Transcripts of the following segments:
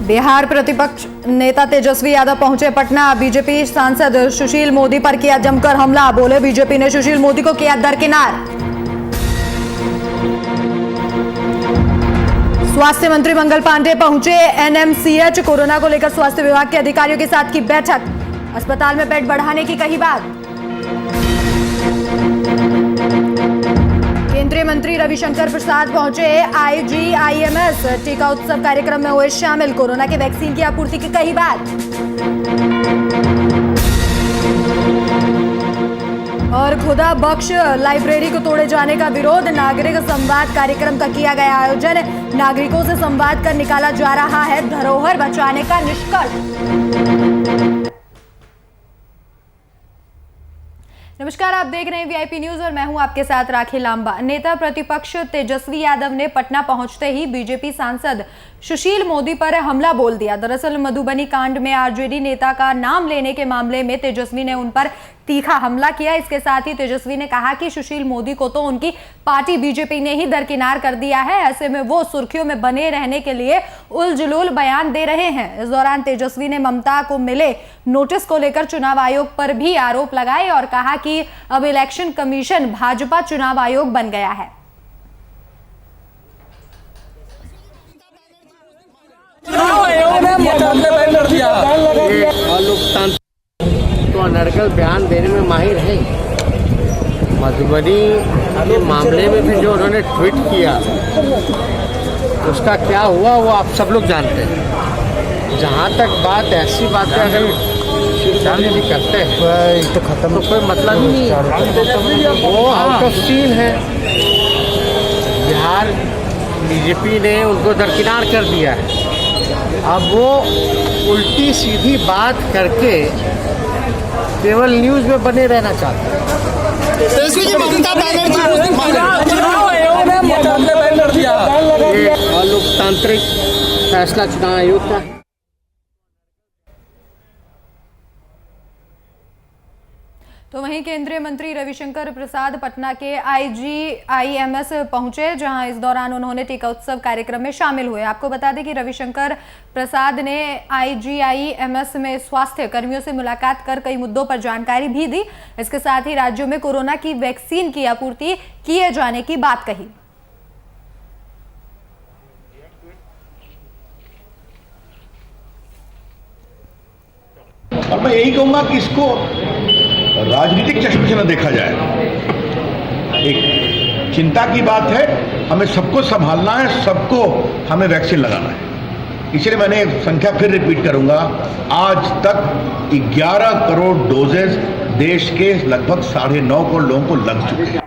बिहार प्रतिपक्ष नेता तेजस्वी यादव पहुंचे पटना। बीजेपी सांसद सुशील मोदी पर किया जमकर हमला। बोले बीजेपी ने सुशील मोदी को किया दरकिनार। स्वास्थ्य मंत्री मंगल पांडे पहुंचे एनएमसीएच। कोरोना को लेकर स्वास्थ्य विभाग के अधिकारियों के साथ की बैठक। अस्पताल में बेड बढ़ाने की कही बात। केंद्रीय मंत्री रविशंकर प्रसाद पहुंचे आईजीआईएमएस। टीका उत्सव कार्यक्रम में हुए शामिल। कोरोना के वैक्सीन की आपूर्ति की कही बात। और खुदा बख्श लाइब्रेरी को तोड़े जाने का विरोध। नागरिक संवाद कार्यक्रम का किया गया आयोजन। नागरिकों से संवाद कर निकाला जा रहा है धरोहर बचाने का निष्कर्ष। नमस्कार, आप देख रहे हैं वीआईपी न्यूज और मैं हूं आपके साथ राखी लांबा। नेता प्रतिपक्ष तेजस्वी यादव ने पटना पहुंचते ही बीजेपी सांसद सुशील मोदी पर हमला बोल दिया। दरअसल मधुबनी कांड में आरजेडी नेता का नाम लेने के मामले में तेजस्वी ने उन पर तीखा हमला किया। इसके साथ ही तेजस्वी ने कहा कि सुशील मोदी को तो उनकी पार्टी बीजेपी ने ही दरकिनार कर दिया है। ऐसे में वो सुर्खियों में बने रहने के लिए उलझुल बयान दे रहे हैं। इस दौरान तेजस्वी ने ममता को मिले नोटिस को लेकर चुनाव आयोग पर भी आरोप लगाए और कहा कि अब इलेक्शन कमीशन भाजपा चुनाव आयोग बन गया है। तो अनर्गल बयान देने में माहिर है। मधुबनी के मामले में भी जो उन्होंने ट्वीट किया उसका क्या हुआ वो आप सब लोग जानते हैं। जहाँ तक बात ऐसी बातें अगर शिवसेना भी करते हैं तो कोई मतलब ही नहीं, वो आउट ऑफ सीन है। बिहार बीजेपी ने उनको दरकिनार कर दिया है। अब वो उल्टी सीधी बात करके केवल न्यूज में बने रहना चाहते हैं। ये लोकतांत्रिक फैसला चुनाव आयोग का है। तो वहीं केंद्रीय मंत्री रविशंकर प्रसाद पटना के आईजीआईएमएस पहुंचे, जहां इस दौरान उन्होंने टीका उत्सव कार्यक्रम में शामिल हुए। आपको बता दें कि रविशंकर प्रसाद ने आईजीआईएमएस में स्वास्थ्य कर्मियों से मुलाकात कर कई मुद्दों पर जानकारी भी दी। इसके साथ ही राज्यों में कोरोना की वैक्सीन की आपूर्ति किए जाने की बात कही। और मैं यही कहूंगा कि इसको राजनीतिक चश्मे से न देखा जाए। एक चिंता की बात है, हमें सबको संभालना है, सबको हमें वैक्सीन लगाना है। इसलिए मैंने संख्या फिर रिपीट करूंगा, आज तक 11 करोड़ डोजेज देश के लगभग 9.5 करोड़ लोगों को लग चुके हैं।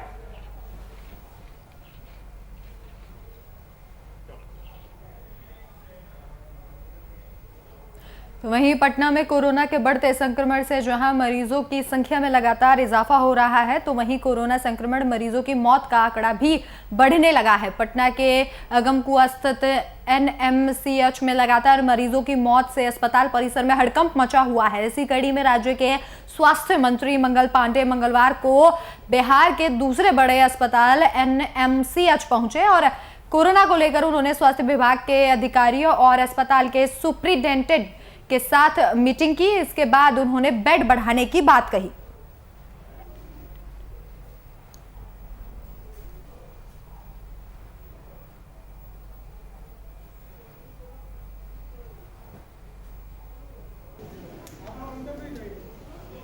तो वहीं पटना में कोरोना के बढ़ते संक्रमण से जहां मरीजों की संख्या में लगातार इजाफा हो रहा है, तो वहीं कोरोना संक्रमण मरीजों की मौत का आंकड़ा भी बढ़ने लगा है। पटना के अगमकुआ स्थित एनएमसीएच में लगातार मरीजों की मौत से अस्पताल परिसर में हड़कंप मचा हुआ है। इसी कड़ी में राज्य के स्वास्थ्य मंत्री मंगल पांडे मंगलवार को बिहार के दूसरे बड़े अस्पताल एनएमसीएच पहुंचे और कोरोना को लेकर उन्होंने स्वास्थ्य विभाग के अधिकारियों और अस्पताल के सुप्रिंटेंडेंट के साथ मीटिंग की। इसके बाद उन्होंने बेड बढ़ाने की बात कही।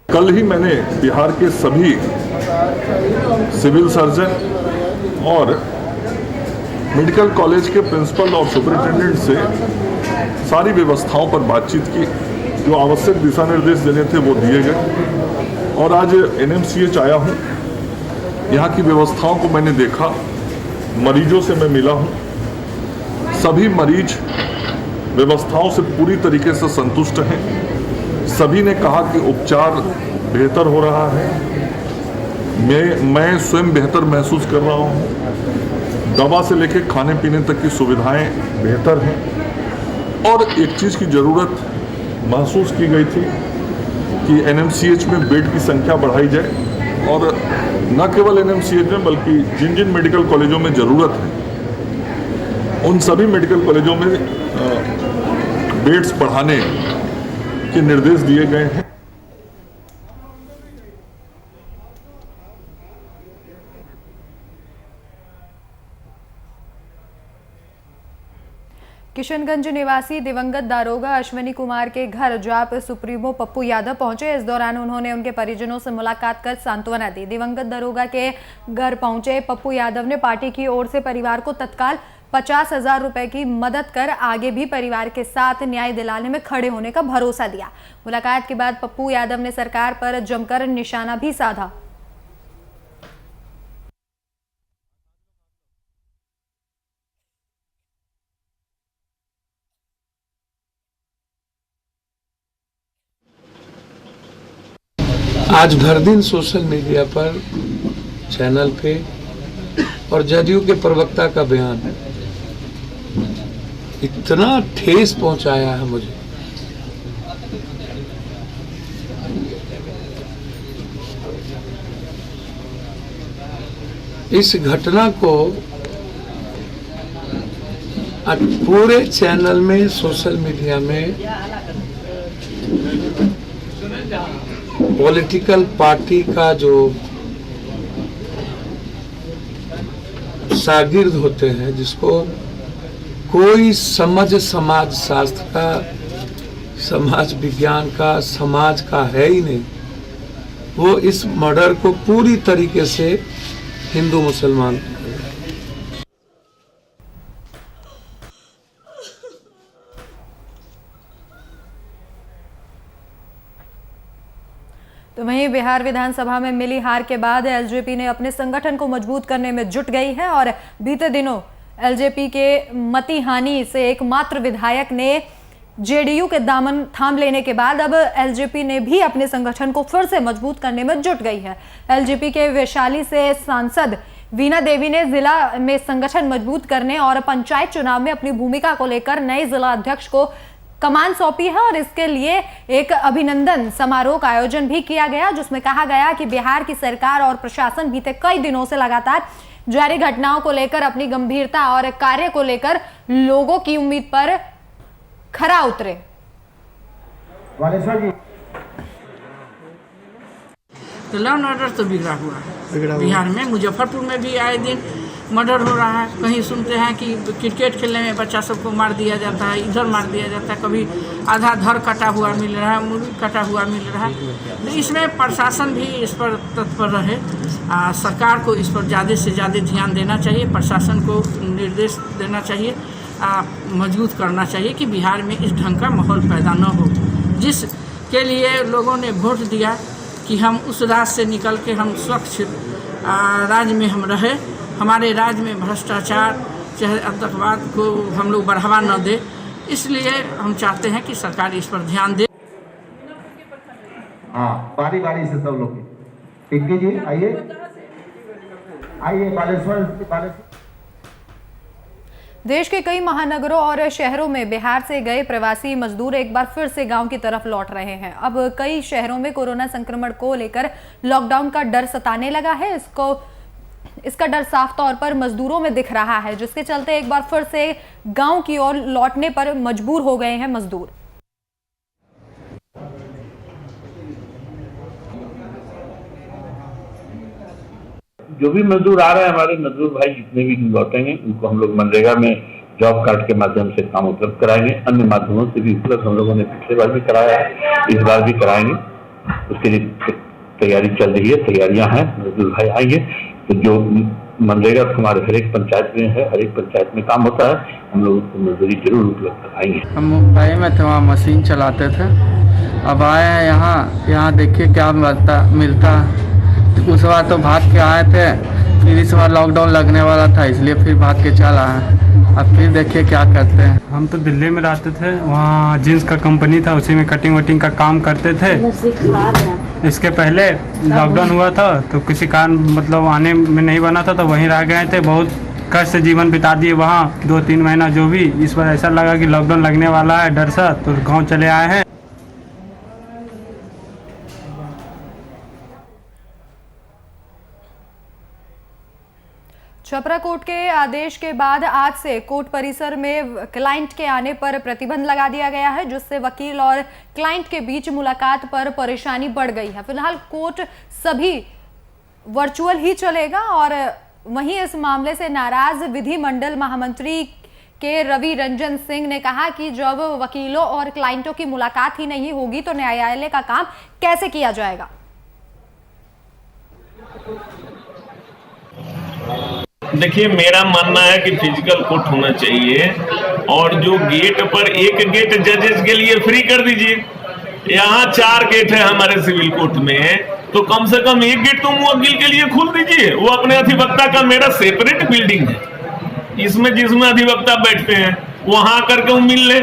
कल ही मैंने बिहार के सभी सिविल सर्जन और मेडिकल कॉलेज के प्रिंसिपल और सुपरिटेंडेंट से सारी व्यवस्थाओं पर बातचीत की। जो आवश्यक दिशा निर्देश देने थे वो दिए गए और आज एनएमसीएच आया हूँ। यहाँ की व्यवस्थाओं को मैंने देखा, मरीजों से मैं मिला हूँ। सभी मरीज व्यवस्थाओं से पूरी तरीके से संतुष्ट हैं। सभी ने कहा कि उपचार बेहतर हो रहा है। मैं स्वयं बेहतर महसूस कर रहा हूँ। दवा से लेकर खाने पीने तक की सुविधाएं बेहतर हैं। और एक चीज़ की ज़रूरत महसूस की गई थी कि एनएमसीएच में बेड की संख्या बढ़ाई जाए और न केवल एनएमसीएच में बल्कि जिन जिन मेडिकल कॉलेजों में ज़रूरत है उन सभी मेडिकल कॉलेजों में बेड्स बढ़ाने के निर्देश दिए गए हैं। किशनगंज निवासी दिवंगत दारोगा अश्विनी कुमार के घर जाप सुप्रीमो पप्पू यादव पहुंचे। इस दौरान उन्होंने उनके परिजनों से मुलाकात कर सांत्वना दी। दिवंगत दारोगा के घर पहुंचे पप्पू यादव ने पार्टी की ओर से परिवार को तत्काल 50,000 रुपए की मदद कर आगे भी परिवार के साथ न्याय दिलाने में खड़े होने का भरोसा दिया। मुलाकात के बाद पप्पू यादव ने सरकार पर जमकर निशाना भी साधा। आज भर दिन सोशल मीडिया पर, चैनल पे और जदयू के प्रवक्ता का बयान इतना ठेस पहुंचाया है मुझे। इस घटना को आज पूरे चैनल में, सोशल मीडिया में पॉलिटिकल पार्टी का जो शागिर्द होते हैं, जिसको कोई समझ समाज शास्त्र का, समाज विज्ञान का, समाज का है ही नहीं, वो इस मर्डर को पूरी तरीके से हिंदू मुसलमान तो वहीं बिहार विधानसभा में मिली हार के बाद एलजेपी ने अपने संगठन को मजबूत करने में जुट गई है और बीते दिनों एलजेपी के मती हानि से एकमात्र विधायक ने जेडीयू के दामन थाम लेने के बाद अब एलजेपी ने भी अपने संगठन को फिर से मजबूत करने में जुट गई है। एलजेपी के वैशाली से सांसद वीणा देवी ने जिला में संगठन मजबूत करने और पंचायत चुनाव में अपनी भूमिका को लेकर नए जिला अध्यक्ष को कमान सौंपी है और इसके लिए एक अभिनंदन समारोह का आयोजन भी किया गया, जिसमें कहा गया कि बिहार की सरकार और प्रशासन बीते कई दिनों से लगातार जारी घटनाओं को लेकर अपनी गंभीरता और कार्य को लेकर लोगों की उम्मीद पर खरा उतरे। तो लॉ एंड ऑर्डर तो बिगड़ा हुआ है बिहार में। मुजफ्फरपुर में भी आए दिन मर्डर हो रहा है। कहीं सुनते हैं कि क्रिकेट खेलने में बच्चा सबको मार दिया जाता है, इधर मार दिया जाता है, कभी आधा धड़ कटा हुआ मिल रहा है, मुर्गी कटा हुआ मिल रहा है। तो इसमें प्रशासन भी इस पर तत्पर रहे। सरकार को इस पर ज़्यादा से ज़्यादा ध्यान देना चाहिए, प्रशासन को निर्देश देना चाहिए, मजबूत करना चाहिए कि बिहार में इस ढंग का माहौल पैदा न हो, जिसके लिए लोगों ने वोट दिया कि हम उस राज से निकल के हम स्वच्छ राज्य में हम रहे, हमारे राज्य में भ्रष्टाचार चाहे आतंकवाद को हम लोग बढ़ावा न दे। इसलिए हम चाहते हैं कि सरकार इस पर ध्यान दे। हाँ, बारी बारी से सब लोग। पिंकी जी आइए, आइए बालेश्वर। देश के कई महानगरों और शहरों में बिहार से गए प्रवासी मजदूर एक बार फिर से गांव की तरफ लौट रहे हैं। अब कई शहरों में कोरोना संक्रमण को लेकर लॉकडाउन का डर सताने लगा है। इसका डर साफ तौर पर मजदूरों में दिख रहा है, जिसके चलते एक बार फिर से गांव की ओर लौटने पर मजबूर हो गए हैं मजदूर। जो भी मजदूर आ रहे हैं, हमारे मजदूर भाई जितने भी लौटेंगे उनको हम लोग मनरेगा में जॉब कार्ड के माध्यम से काम उपलब्ध कराएंगे। अन्य माध्यमों से भी उपलब्ध हम लोगों ने पिछले बार भी कराया है, इस बार भी कराएंगे। उसके लिए तैयारी चल रही है, तैयारियां हैं। मजदूर भाई आएंगे तो जो मनरेगा हमारे हर एक पंचायत में है, हर एक पंचायत में काम होता है, हम लोग उसको मजदूरी जरूर उपलब्ध कराएंगे। हम मुंबई में थे, वहाँ मशीन चलाते थे। अब आए हैं यहाँ देखिए क्या मिलता। उस बार तो भाग के आए थे, फिर इस बार लॉकडाउन लगने वाला था, इसलिए फिर भाग के चल आए हैं। अब फिर देखिए क्या करते हैं। हम तो दिल्ली में रहते थे, वहाँ जींस का कंपनी था, उसी में कटिंग वटिंग का काम करते थे। इसके पहले लॉकडाउन हुआ था तो किसी कारण मतलब आने में नहीं बना था, तो वहीं रह गए थे। बहुत कष्ट से जीवन बिता दिए वहाँ 2-3 महीना जो भी। इस बार ऐसा लगा कि लॉकडाउन लगने वाला है, डर सा, तो गाँव चले आए हैं। छपरा कोर्ट के आदेश के बाद आज से कोर्ट परिसर में क्लाइंट के आने पर प्रतिबंध लगा दिया गया है, जिससे वकील और क्लाइंट के बीच मुलाकात पर परेशानी बढ़ गई है। फिलहाल कोर्ट सभी वर्चुअल ही चलेगा और वहीं इस मामले से नाराज विधि मंडल महामंत्री के रवि रंजन सिंह ने कहा कि जब वकीलों और क्लाइंटों की मुलाकात ही नहीं होगी तो न्यायालय का काम कैसे किया जाएगा। देखिए, मेरा मानना है कि फिजिकल कोर्ट होना चाहिए और जो गेट पर एक गेट जजेस के लिए फ्री कर दीजिए। यहाँ 4 गेट है हमारे सिविल कोर्ट में, तो कम से कम एक गेट तो मुवक्किल के लिए खोल दीजिए। वो अपने अधिवक्ता का मेरा सेपरेट बिल्डिंग है, इसमें जिसमें अधिवक्ता बैठते हैं वहां करके वो मिल ले।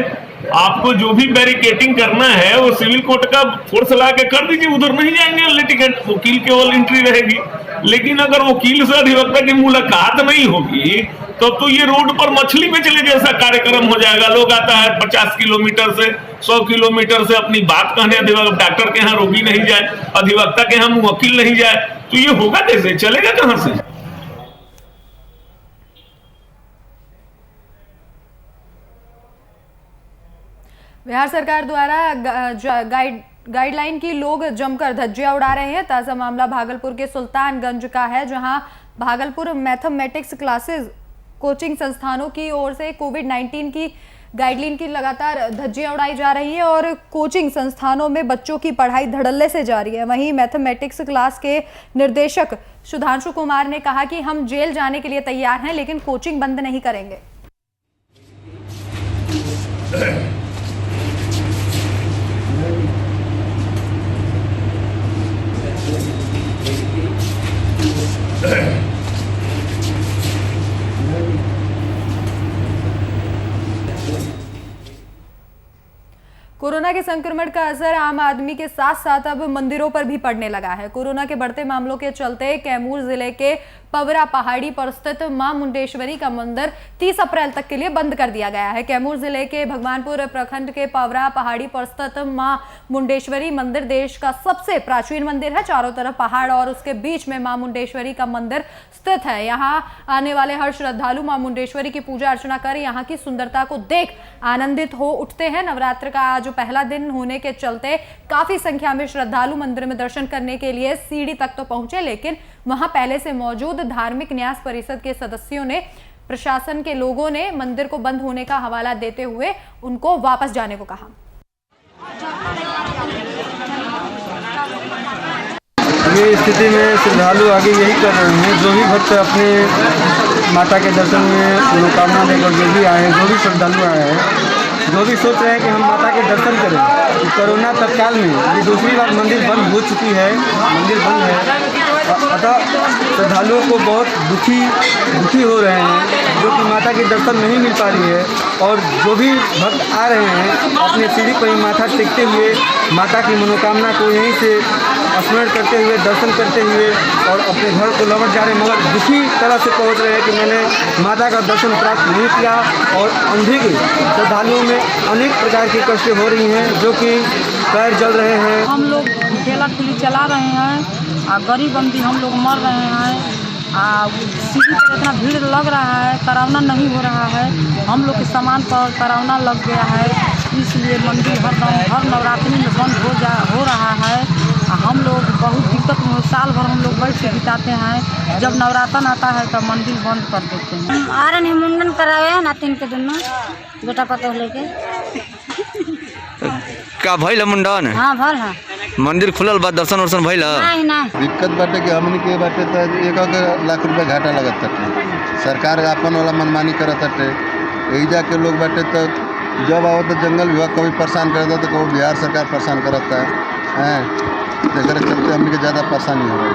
आपको जो भी बैरिकेटिंग करना है वो सिविल कोर्ट का फोर्स ला के कर दीजिए, उधर नहीं जाएंगे लिटिगेंट, वकील केवल एंट्री रहेगी। लेकिन अगर वकील से अधिवक्ता की मुलाकात नहीं होगी तो ये रोड पर मछली बेचने जैसा कार्यक्रम हो जाएगा। लोग आता है 50 किलोमीटर से 100 किलोमीटर से अपनी बात कहने, डॉक्टर के यहाँ रोगी नहीं जाए, अधिवक्ता के यहाँ मुवक्किल नहीं जाए, तो ये होगा कैसे, चलेगा कहाँ से। बिहार सरकार द्वारा गाइडलाइन की लोग जमकर धज्जियां उड़ा रहे हैं। ताजा मामला भागलपुर के सुल्तानगंज का है, जहां भागलपुर मैथमेटिक्स क्लासेस कोचिंग संस्थानों की ओर से कोविड-19 की गाइडलाइन की लगातार धज्जियां उड़ाई जा रही है और कोचिंग संस्थानों में बच्चों की पढ़ाई धड़ल्ले से जारी है। वहीं मैथमेटिक्स क्लास के निर्देशक सुधांशु कुमार ने कहा कि हम जेल जाने के लिए तैयार हैं, लेकिन कोचिंग बंद नहीं करेंगे। कोरोना के संक्रमण का असर आम आदमी के साथ साथ अब मंदिरों पर भी पड़ने लगा है। कोरोना के बढ़ते मामलों के चलते कैमूर जिले के पवरा पहाड़ी पर स्थित मां मुंडेश्वरी का मंदिर 30 अप्रैल तक के लिए बंद कर दिया गया है। कैमूर जिले के भगवानपुर प्रखंड के पवरा पहाड़ी पर स्थित मां मुंडेश्वरी मंदिर देश का सबसे प्राचीन मंदिर है। चारों तरफ पहाड़ और उसके बीच में मां मुंडेश्वरी का मंदिर स्थित है। यहाँ आने वाले हर श्रद्धालु मां मुंडेश्वरी की पूजा अर्चना कर यहाँ की सुंदरता को देख आनंदित हो उठते हैं। नवरात्र का आज पहला दिन होने के चलते काफी संख्या में श्रद्धालु मंदिर में दर्शन करने के लिए सीढ़ी तक तो पहुंचे, लेकिन वहां पहले से मौजूद धार्मिक न्यास परिषद के सदस्यों ने प्रशासन के लोगों ने मंदिर को बंद होने का हवाला देते हुए उनको वापस जाने को कहा। ये स्थिति में श्रद्धालु आगे यही कर रहे हैं, जो भी भक्त अपने माता के दर्शन में मनोकामना लेकर जो भी आए हैं, जो भी श्रद्धालु आए हैं, जो भी सोच रहे हैं कि हम माता के दर्शन करें, तो कोरोना तत्काल में ये दूसरी बार मंदिर बंद हो चुकी है, मंदिर बंद है। अतः श्रद्धालुओं को बहुत दुखी हो रहे हैं, जो कि माता के दर्शन नहीं मिल पा रही है। और जो भी भक्त आ रहे हैं अपने सीढ़ी पर ही माथा टेकते हुए माता की मनोकामना को यहीं से स्मरण करते हुए, दर्शन करते हुए और अपने घर को लौट जा रहे, मगर दुखी तरह से पहुंच रहे हैं कि मैंने माता का दर्शन प्राप्त नहीं किया। और अधिक श्रद्धालुओं में अनेक प्रकार की कष्ट हो रही हैं, जो कि पैर जल रहे हैं। हम लोग ठेला ठेली चला रहे हैं और गरीब बंदी हम लोग मर रहे हैं। सीढ़ी पर इतना भीड़ लग रहा है, तरावना नहीं हो रहा है, हम लोग के सामान पर तरावना लग गया है, इसलिए मंदिर हर नवरात्रि में बंद हो रहा है। हम लोग बहुत दिक्कत में, साल भर हम लोग बैठ के बिताते हैं, जब नवरात्र आता है तो मंदिर बंद कर देते हैं। आ रहे हैं मुंडन करावे हैं नातिन के दोनों बेटा पतो लेके का भइल मुंडन? हाँ भल है, मंदिर खुलल बा, दर्शन वर्शन भइल? नहीं दिक्कत बाटे कि हमनी के बाटे तो 1 लाख रुपया घाटा लगत बाटे, सरकार अपन वाला मनमानी करत बाटे। यही जाके लोग बाटे तो जब आओ तो जंगल विभाग कभी परेशान करता तो कभी बिहार सरकार परेशान करता है, जगह चलते हमने के ज़्यादा परेशानी हो रही है।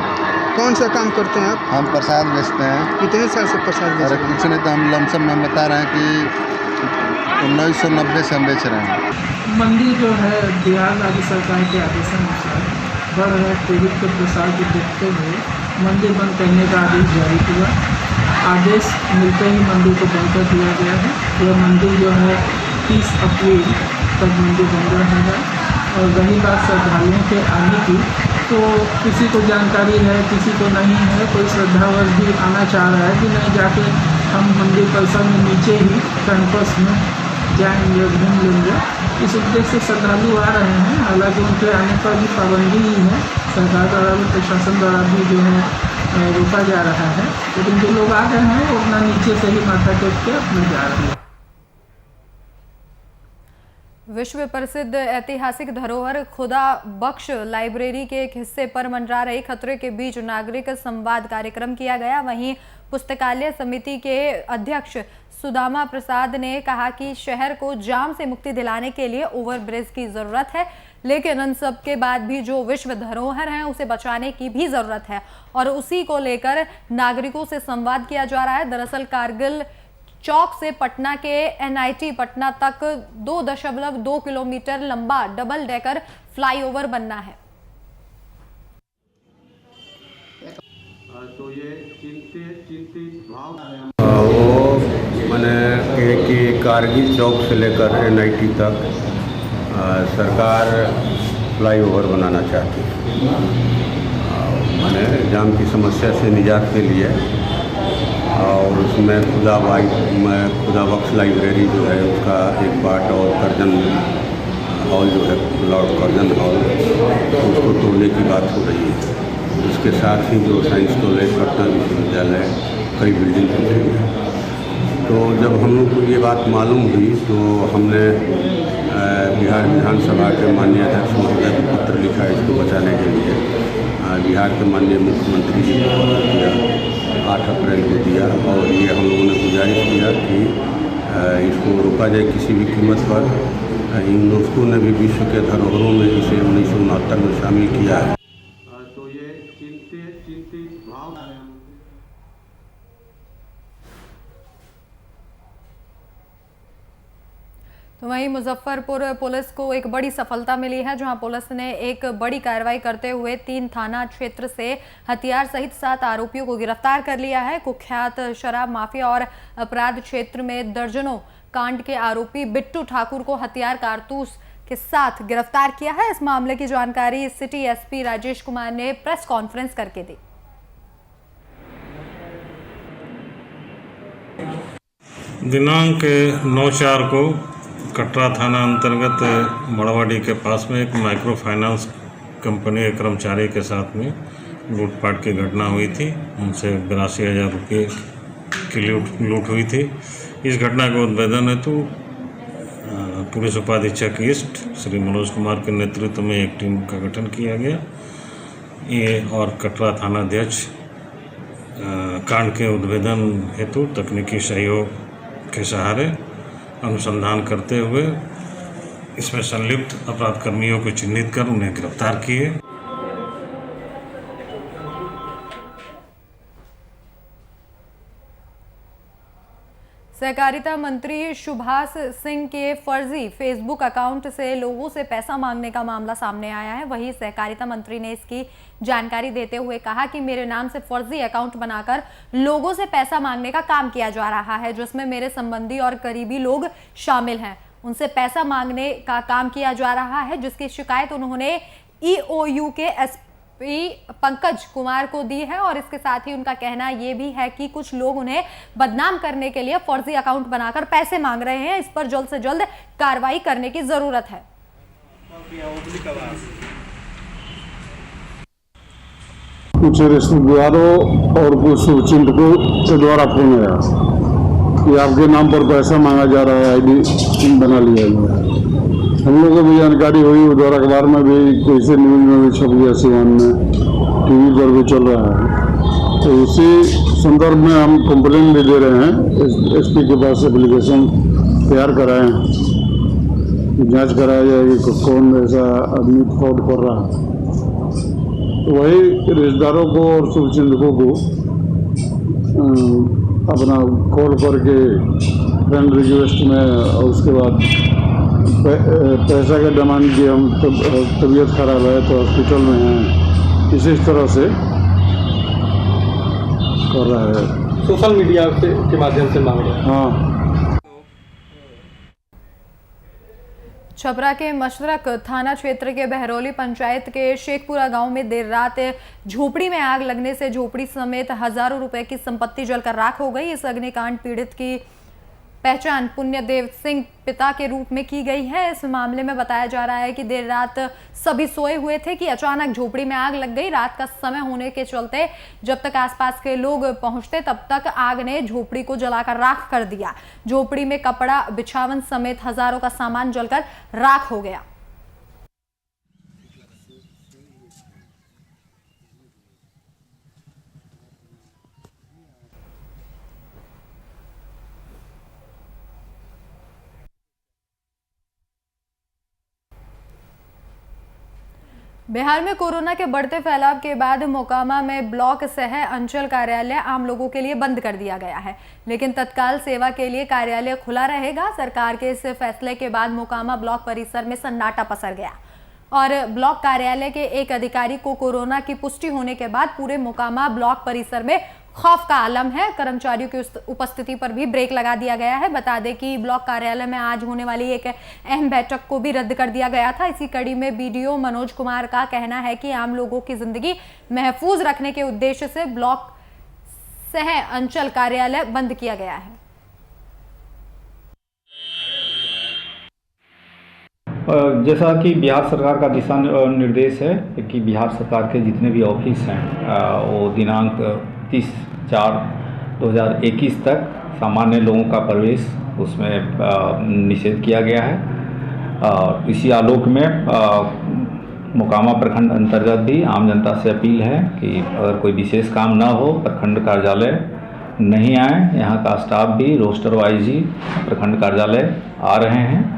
कौन सा काम करते हैं आप? हम प्रसाद बेचते हैं। कितने साल से प्रसाद बेचते हैं? अरे कुछ नहीं, तो हम लमसम में बता रहे हैं कि 1990 से हम बेच रहे हैं। मंदिर जो है बिहार राज्य सरकार के आदेशानुसार बढ़ रहे कोविड के प्रसार को देखते हुए मंदिर बंद करने का आदेश जारी हुआ। आदेश मिलते ही मंदिर को बंद कर दिया गया है। यह मंदिर जो है 30 अप्रैल तक मंदिर बंद रहेगा। और रही बात श्रद्धालुओं के आने की, तो किसी को जानकारी है, किसी को नहीं है, कोई श्रद्धावश भी आना चाह रहा है कि नहीं जाके हम मंदिर परिसर में नीचे ही कैंपस में जाएंगे, घूम लेंगे। इस उद्देश्य से श्रद्धालु आ रहे हैं। हालांकि उनके आने पर भी पाबंदी ही है, सरकार द्वारा भी, प्रशासन द्वारा भी जो है रोका जा रहा है। लेकिन जो लोग आ रहे हैं वो अपना नीचे से ही माथा टेक के अपने जा रहे हैं। विश्व प्रसिद्ध ऐतिहासिक धरोहर खुदा बख्श लाइब्रेरी के एक हिस्से पर मंडरा रही खतरे के बीच नागरिक संवाद कार्यक्रम किया गया। वहीं पुस्तकालय समिति के अध्यक्ष सुदामा प्रसाद ने कहा कि शहर को जाम से मुक्ति दिलाने के लिए ओवरब्रिज की जरूरत है, लेकिन इन सब के बाद भी जो विश्व धरोहर है उसे बचाने की भी जरूरत है और उसी को लेकर नागरिकों से संवाद किया जा रहा है। दरअसल कारगिल चौक से पटना के NIT पटना तक 2.2 किलोमीटर लंबा डबल डेकर फ्लाईओवर बनना है। तो ये चिंतित भाव वो मैंने कि कारगिल चौक से लेकर NIT तक सरकार फ्लाईओवर बनाना चाहती है। मैंने जाम की समस्या से निजात के लिए और उसमें खुदा बख्श लाइब्रेरी जो है उसका एक पार्ट और कर्जन हॉल जो है लॉर्ड कर्जन हॉल उसको तोड़ने की बात हो रही है। उसके साथ ही जो साइंस कॉलेज पटना विश्वविद्यालय कई बिल्डिंग टूटेंगे। तो जब हम लोग को ये बात मालूम हुई तो हमने बिहार विधानसभा के माननीय अध्यक्ष महोदय को पत्र लिखा इसको बचाने के लिए। बिहार के माननीय मुख्यमंत्री जी को पत्र दिया, 8 अप्रैल को दिया और ये हम लोगों ने गुजारिश किया कि इसको रोका जाए किसी भी कीमत पर। यूनेस्को ने भी विश्व के धरोहरों में इसे 1969 में शामिल किया है। तो ये चिंतित भाव तो वहीं मुजफ्फरपुर पुलिस को एक बड़ी सफलता मिली है, जहां पुलिस ने एक बड़ी कार्रवाई करते हुए 3 थाना क्षेत्र से हथियार सहित 7 आरोपियों को गिरफ्तार कर लिया है। कुख्यात शराब माफिया और अपराध क्षेत्र में दर्जनों कांड के आरोपी बिट्टू ठाकुर को हथियार कारतूस के साथ गिरफ्तार किया है। इस मामले की जानकारी सिटी SP राजेश कुमार ने प्रेस कॉन्फ्रेंस करके दी। दिनांक 9/4 को कटरा थाना अंतर्गत बड़वाडी के पास में एक माइक्रो फाइनेंस कंपनी के कर्मचारी के साथ में लूटपाट की घटना हुई थी। उनसे 82,000 रुपये की लूट हुई थी। इस घटना के उद्भेदन हेतु पुलिस उपाधीक्षक ईस्ट श्री मनोज कुमार के नेतृत्व में एक टीम का गठन किया गया। ये और कटरा थाना अध्यक्ष कांड के उद्भेदन हेतु तकनीकी सहयोग के सहारे अनुसंधान करते हुए इसमें संलिप्त अपराध कर्मियों को चिन्हित कर उन्हें गिरफ्तार किए। सहकारिता मंत्री सुभाष सिंह के फर्जी फेसबुक अकाउंट से लोगों से पैसा मांगने का मामला सामने आया है। वहीं सहकारिता मंत्री ने इसकी जानकारी देते हुए कहा कि मेरे नाम से फर्जी अकाउंट बनाकर लोगों से पैसा मांगने का काम किया जा रहा है, जिसमें मेरे संबंधी और करीबी लोग शामिल हैं। उनसे पैसा मांगने का काम किया जा रहा है, जिसकी शिकायत उन्होंने EOU के SP पंकज कुमार को दी है। और इसके साथ ही उनका कहना यह भी है कि कुछ लोग उन्हें बदनाम करने के लिए फर्जी अकाउंट बनाकर पैसे मांग रहे हैं। इस पर जल्द से जल्द कार्रवाई करने की जरूरत है। कुछ रिश्तेदारों और कुछ शुभचिंतकों के द्वारा फोन आया कि आपके नाम पर पैसा मांगा जा रहा है, ID बना लिया गया है। हम लोगों को भी जानकारी हुई, उधर अखबार में भी, कैसे न्यूज में भी छप गया, सिवान में TV पर भी चल रहा है। तो उसी संदर्भ में हम कंप्लेन भी दे रहे हैं। SP के पास एप्लीकेशन तैयार कराए हैं, जांच कराया जाएगी कि कौन ऐसा आदमी फ्रॉड कर रहा है। तो वही रिश्तेदारों को और शुभचिंतकों को अपना कॉल करके फ्रेंड रिक्वेस्ट में और उसके बाद पैसा का डिमांड की, हम तबीयत खराब है तो हॉस्पिटल में हैं, इसी तरह से कर रहा है। सोशल मीडिया के माध्यम से मांग रहे हैं। हाँ। छपरा के मशरक थाना क्षेत्र के बहरौली पंचायत के शेखपुरा गांव में देर रात झोपड़ी में आग लगने से झोपड़ी समेत हजारों रुपए की संपत्ति जलकर राख हो गई। इस अग्निकांड पीड़ित की पहचान पुण्यदेव सिंह पिता के रूप में की गई है। इस मामले में बताया जा रहा है कि देर रात सभी सोए हुए थे कि अचानक झोपड़ी में आग लग गई। रात का समय होने के चलते जब तक आसपास के लोग पहुंचते तब तक आग ने झोपड़ी को जलाकर राख कर दिया। झोपड़ी में कपड़ा बिछावन समेत हजारों का सामान जलकर राख हो गया। बिहार में कोरोना के बढ़ते फैलाव के बाद मोकामा में ब्लॉक सह अंचल कार्यालय आम लोगों के लिए बंद कर दिया गया है, लेकिन तत्काल सेवा के लिए कार्यालय खुला रहेगा। सरकार के इस फैसले के बाद मोकामा ब्लॉक परिसर में सन्नाटा पसर गया और ब्लॉक कार्यालय के एक अधिकारी को कोरोना की पुष्टि होने के बाद पूरे मोकामा ब्लॉक परिसर में खौफ का आलम है। कर्मचारियों की उपस्थिति पर भी ब्रेक लगा दिया गया है। बता दें कि ब्लॉक कार्यालय में आज होने वाली एक अहम बैठक को भी रद्द कर दिया गया था। इसी कड़ी में बीडीओ मनोज कुमार का कहना है कि आम लोगों की जिंदगी महफूज रखने के उद्देश्य से ब्लॉक सह अंचल कार्यालय बंद किया गया है। जैसा कि बिहार सरकार का दिशा निर्देश है कि बिहार सरकार के जितने भी ऑफिस हैं वो दिनांक 30/4/2021 तक सामान्य लोगों का प्रवेश उसमें निषेध किया गया है। इसी आलोक में मोकामा प्रखंड अंतर्गत भी आम जनता से अपील है कि अगर कोई विशेष काम ना हो प्रखंड कार्यालय नहीं आए। यहाँ का स्टाफ भी रोस्टर वाइज ही प्रखंड कार्यालय आ रहे हैं।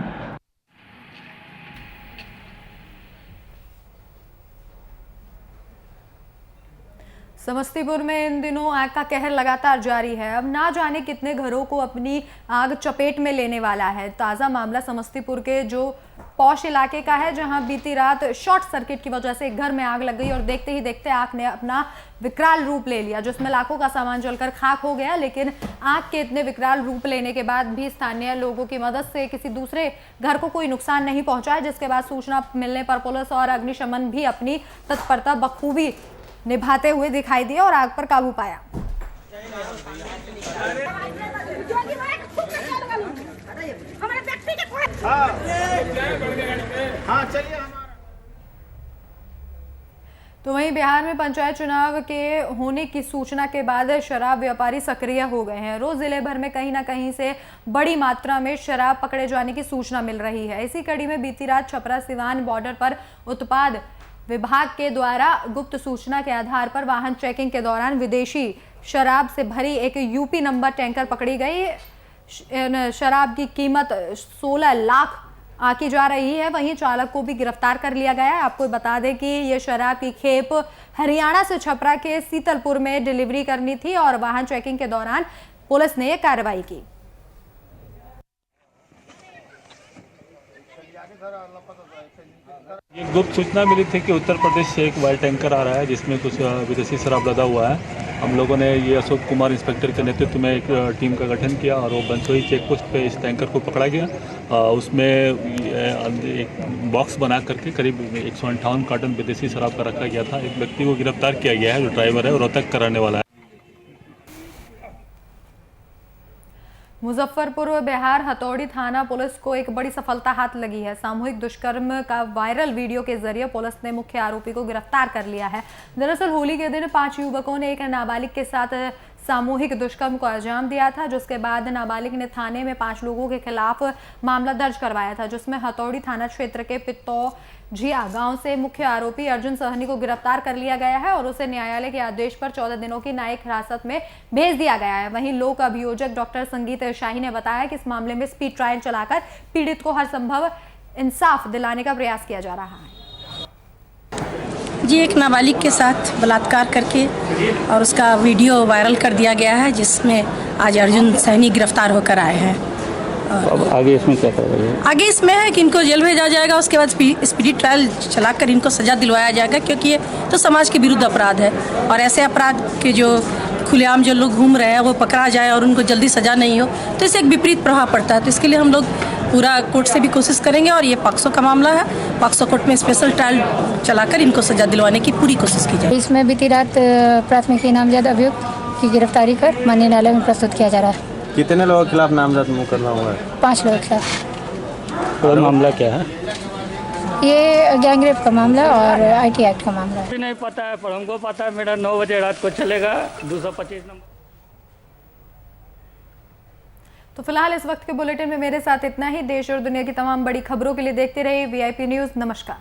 समस्तीपुर में इन दिनों आग का कहर लगातार जारी है। अब ना जाने कितने घरों को अपनी आग चपेट में लेने वाला है। ताज़ा मामला समस्तीपुर के जो पौष इलाके का है, जहां बीती रात शॉर्ट सर्किट की वजह से एक घर में आग लग गई और देखते ही देखते आग ने अपना विकराल रूप ले लिया, जिसमें लाखों का सामान जलकर खाक हो गया। लेकिन आग के इतने विकराल रूप लेने के बाद भी स्थानीय लोगों की मदद से किसी दूसरे घर को कोई नुकसान नहीं पहुंचा है, जिसके बाद सूचना मिलने पर पुलिस और अग्निशमन भी अपनी तत्परता बखूबी निभाते हुए दिखाई दिए और आग पर काबू पाया। तो वहीं बिहार में पंचायत चुनाव के होने की सूचना के बाद शराब व्यापारी सक्रिय हो गए हैं। रोज जिले भर में कहीं ना कहीं से बड़ी मात्रा में शराब पकड़े जाने की सूचना मिल रही है। इसी कड़ी में बीती रात छपरा सिवान बॉर्डर पर उत्पाद विभाग के द्वारा गुप्त सूचना के आधार पर वाहन चेकिंग के दौरान विदेशी शराब से भरी एक यूपी नंबर टैंकर पकड़ी गई। शराब की कीमत 16 लाख आकी जा रही है। वहीं चालक को भी गिरफ्तार कर लिया गया है। आपको बता दें कि ये शराब की खेप हरियाणा से छपरा के सीतलपुर में डिलीवरी करनी थी और वाहन चेकिंग के दौरान पुलिस ने यह कार्रवाई की। ये गुप्त सूचना मिली थी कि उत्तर प्रदेश से एक वाइल्ड टैंकर आ रहा है जिसमें कुछ विदेशी शराब लदा हुआ है। हम लोगों ने ये अशोक कुमार इंस्पेक्टर के नेतृत्व में एक टीम का गठन किया और वो बंसोई चेक पोस्ट पे इस टैंकर को पकड़ा गया। उसमें एक बॉक्स बना करके करीब 158 कार्टन विदेशी शराब का रखा गया था। एक व्यक्ति को गिरफ्तार किया गया है जो ड्राइवर है और रोहतक का रहने वाला है। मुजफ्फरपुर बिहार हथौड़ी थाना पुलिस को एक बड़ी सफलता हाथ लगी है। सामूहिक दुष्कर्म का वायरल वीडियो के जरिए पुलिस ने मुख्य आरोपी को गिरफ्तार कर लिया है। दरअसल होली के दिन 5 युवकों ने एक नाबालिग के साथ सामूहिक दुष्कर्म को अंजाम दिया था, जिसके बाद नाबालिग ने थाने में 5 लोगों के खिलाफ मामला दर्ज करवाया था, जिसमें हथौड़ी थाना क्षेत्र के पित्तौझिया गांव से मुख्य आरोपी अर्जुन सहनी को गिरफ्तार कर लिया गया है और उसे न्यायालय के आदेश पर 14 दिनों की न्यायिक हिरासत में भेज दिया गया है। वहीं लोक अभियोजक डॉक्टर संगीत शाही ने बताया कि इस मामले में स्पीड ट्रायल चलाकर पीड़ित को हर संभव इंसाफ दिलाने का प्रयास किया जा रहा है। जी, एक नाबालिग के साथ बलात्कार करके और उसका वीडियो वायरल कर दिया गया है, जिसमें आज अर्जुन सहनी गिरफ्तार होकर आए हैं। अब आगे इसमें क्या करेंगे? आगे इसमें है कि इनको जेल भेजा जाएगा, उसके बाद स्पीडी ट्रायल चलाकर इनको सजा दिलवाया जाएगा, क्योंकि ये तो समाज के विरुद्ध अपराध है और ऐसे अपराध के जो खुलेआम जो लोग घूम रहे हैं वो पकड़ा जाए और उनको जल्दी सजा नहीं हो तो इससे एक विपरीत प्रभाव पड़ता है। तो इसके लिए हम लोग पूरा कोर्ट से भी कोशिश करेंगे और ये पॉक्सो का मामला है, पॉक्सो कोर्ट में स्पेशल ट्रायल चलाकर इनको सजा दिलवाने की पूरी कोशिश की जाए। इसमें बीती रात प्राथमिकी नामजद अभियुक्त की गिरफ्तारी कर माननीय न्यायालय में प्रस्तुत किया जा रहा है। कितने लोगों के खिलाफ नामजद मुकदमा हुआ है? 5 लोगों के खिलाफ। और मामला क्या है? ये गैंगरेप का मामला और IT एक्ट का मामला है। नहीं पता है, पर हमको पता है मेरा 9 बजे रात को चलेगा 225 नंबर। तो फिलहाल इस वक्त के बुलेटिन में मेरे साथ इतना ही। देश और दुनिया की तमाम बड़ी खबरों के लिए देखते रहिए VIP न्यूज़। नमस्कार।